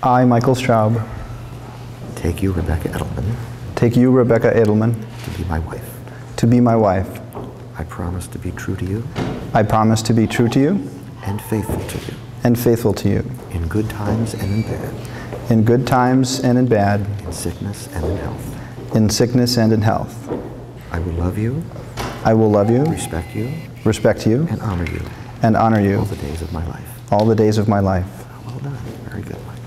I, Michael Straub, take you, Rebecca Edelman, take you, Rebecca Edelman, to be my wife. to be my wife. I promise to be true to you I promise to be true to you and faithful to you and faithful to you in good times and in bad, in good times and in bad, in sickness and in health. in sickness and in health. I will love you, I will love you, respect you, respect you, and honor you and honor you all the days of my life. all the days of my life. Well done. Very good, Michael.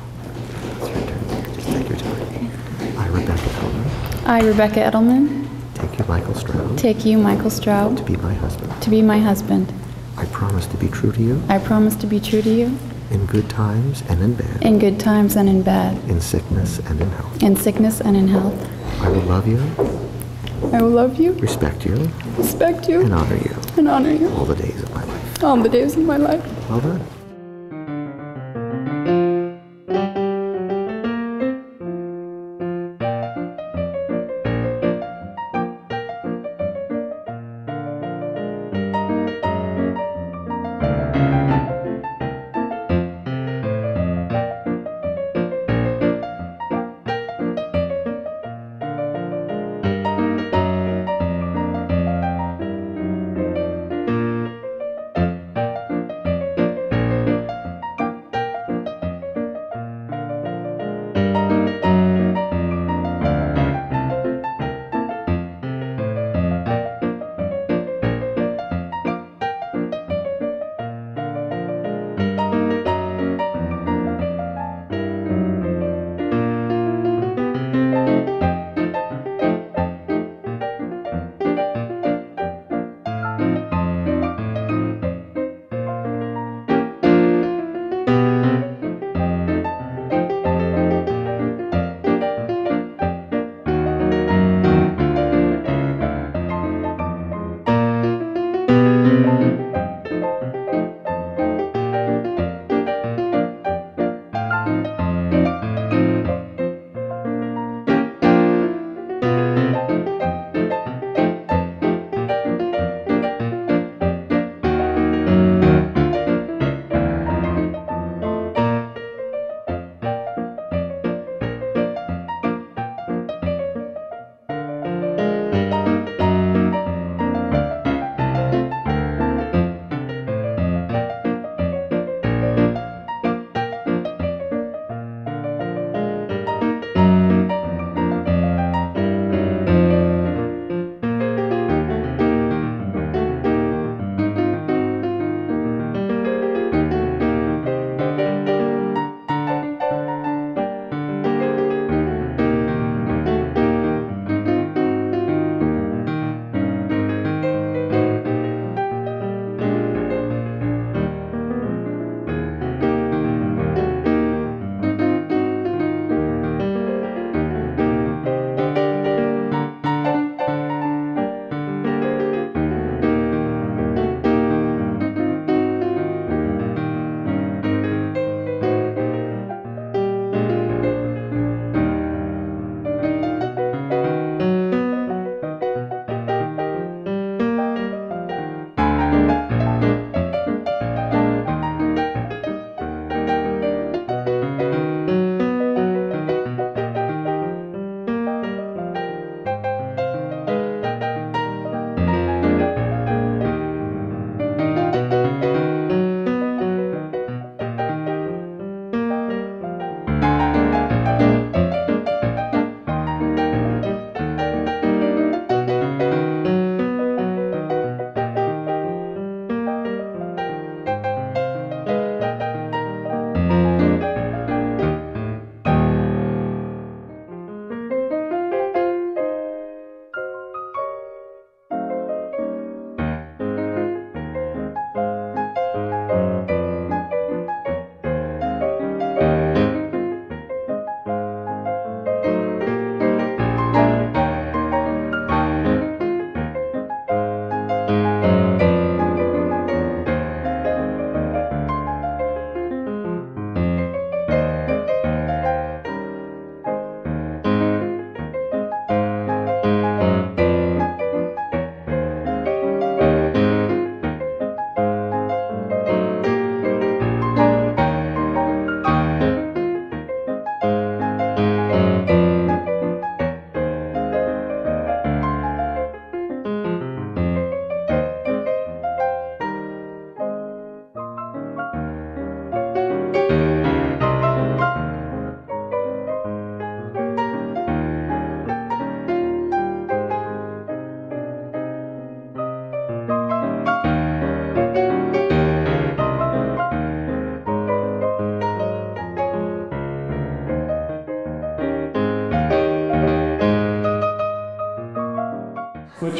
It's your turn. Just take your time. I, Rebecca Edelman, I, Rebecca Edelman, take you, Michael Stroud, take you, Michael to Straub, be my husband. to be my husband. I promise to be true to you I promise to be true to you in good times and in bad, in good times and in bad, in sickness and in health. in sickness and in health. I will love you, I will love you, respect you, respect you, and honor you and honor you all the days of my life. all the days of my life. Well done.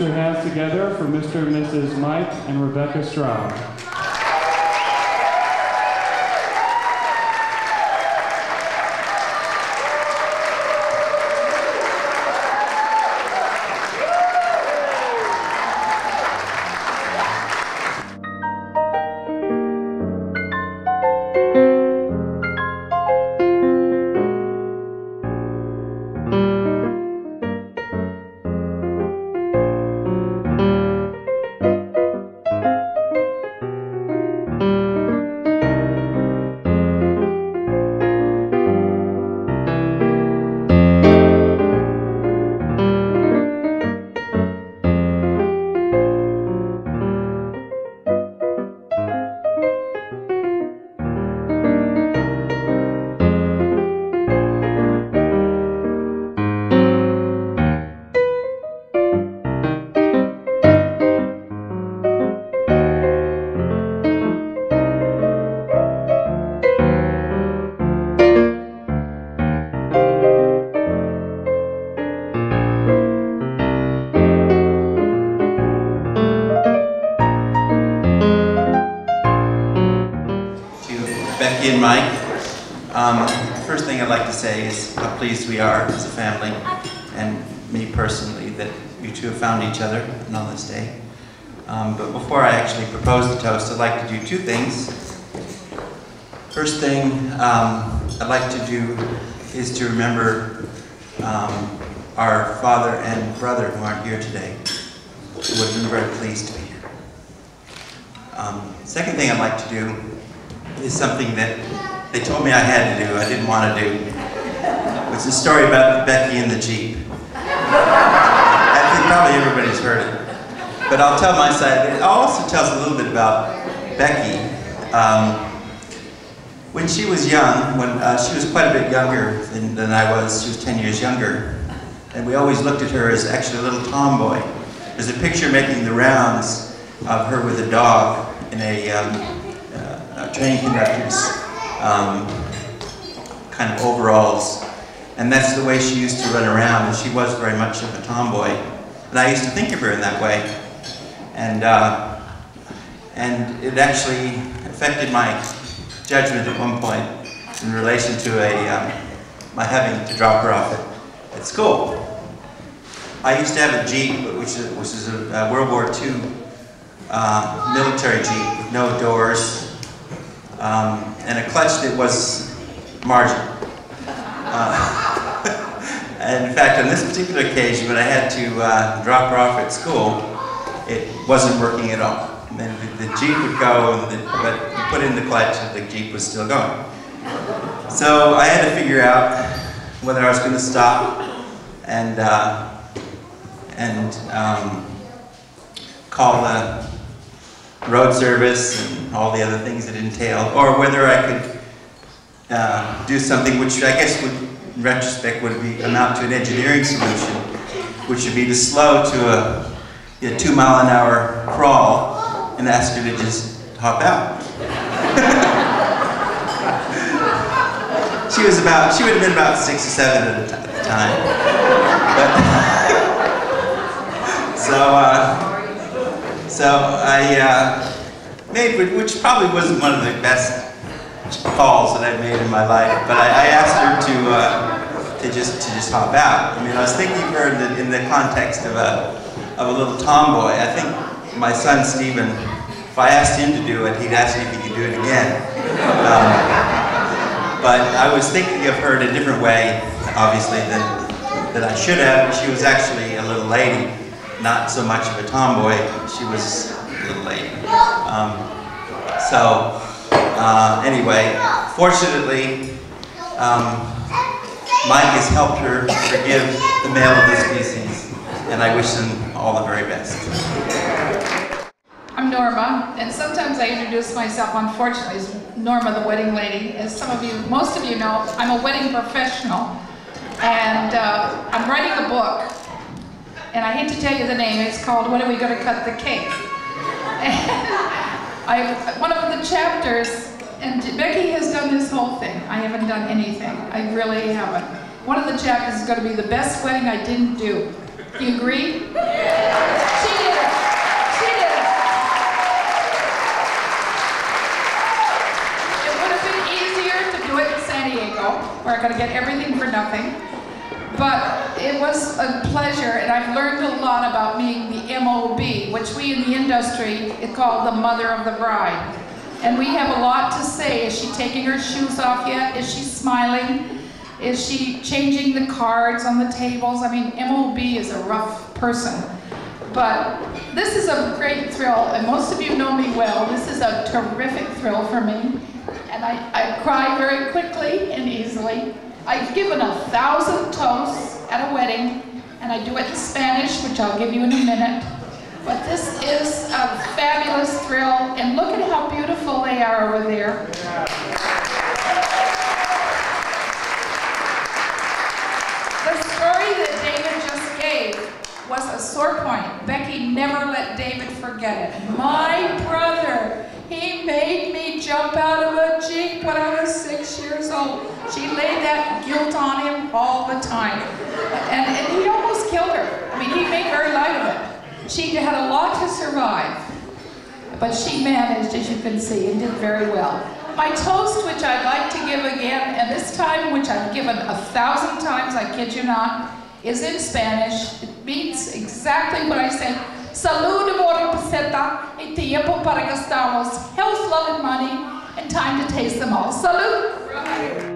your hands together for Mr. and Mrs. Mike and Rebecca Stroud. Becky and Mike, first thing I'd like to say is how pleased we are as a family, and me personally, that you two have found each other on this day. But before I actually propose the toast, I'd like to do two things. First thing I'd like to do is to remember our father and brother who aren't here today, who would have been very pleased to be here. Second thing I'd like to do is something that they told me I had to do, I didn't want to do. It's a story about Becky and the Jeep. I think probably everybody's heard it. But I'll tell my side. It also tells a little bit about Becky. When she was young, when she was quite a bit younger than I was, she was 10 years younger, and we always looked at her as actually a little tomboy. There's a picture making the rounds of her with a dog in a train conductor's kind of overalls, and that's the way she used to run around, and she was very much of a tomboy, and I used to think of her in that way, and it actually affected my judgment at one point in relation to my having to drop her off at school. I used to have a Jeep, which is a World War II military Jeep with no doors, and a clutch that was margin. And in fact, on this particular occasion, when I had to drop her off at school, it wasn't working at all. And then the Jeep would go, but you put in the clutch and the Jeep was still going. So I had to figure out whether I was going to stop and call the road service and all the other things it entailed, or whether I could do something which I guess would, in retrospect, would amount to an engineering solution, which would be to slow to a 2-mile-an-hour crawl and ask her to just hop out. She would have been about 6 or 7 at the time. So I made, which probably wasn't one of the best calls that I've made in my life, but I asked her to just hop out. I mean, I was thinking of her in the context of a little tomboy. I think my son Stephen, if I asked him to do it, he'd ask me if he could do it again. But I was thinking of her in a different way, obviously, than I should have. She was actually a little lady, not so much of a tomboy. She was a little lady. Anyway, fortunately, Mike has helped her forgive the male of the species, and I wish them all the very best. I'm Norma, and sometimes I introduce myself, unfortunately, as Norma the wedding lady. As most of you know, I'm a wedding professional, and I'm writing a book, and I hate to tell you the name. It's called When Are We Going to Cut the Cake? And one of the chapters, and Becky has done this whole thing. I haven't done anything. I really haven't. One of the chapters is going to be the best wedding I didn't do. Do you agree? Yeah. where I'm going to get everything for nothing. But it was a pleasure, and I've learned a lot about being the MOB, which we in the industry call the mother of the bride. And we have a lot to say. Is she taking her shoes off yet? Is she smiling? Is she changing the cards on the tables? I mean, MOB is a rough person. But this is a great thrill, and most of you know me well. This is a terrific thrill for me. And I cry very quickly and easily. I've given 1,000 toasts at a wedding, and I do it in Spanish, which I'll give you in a minute. But this is a fabulous thrill, and look at how beautiful they are over there. The story that David just gave was a sore point. Becky never let David forget it. My brother, he made me jump out of a Jeep when I was 6 years old. She laid that guilt on him all the time. And he almost killed her. I mean, he made very light of it. She had a lot to survive, but she managed, as you can see, and did very well. My toast, which I'd like to give again, and this time, which I've given 1,000 times, I kid you not, is in Spanish. It means exactly what I said. Salud, amor y peseta, y tiempo para gastarlos, health, love, and money, and time to taste them all. Salud!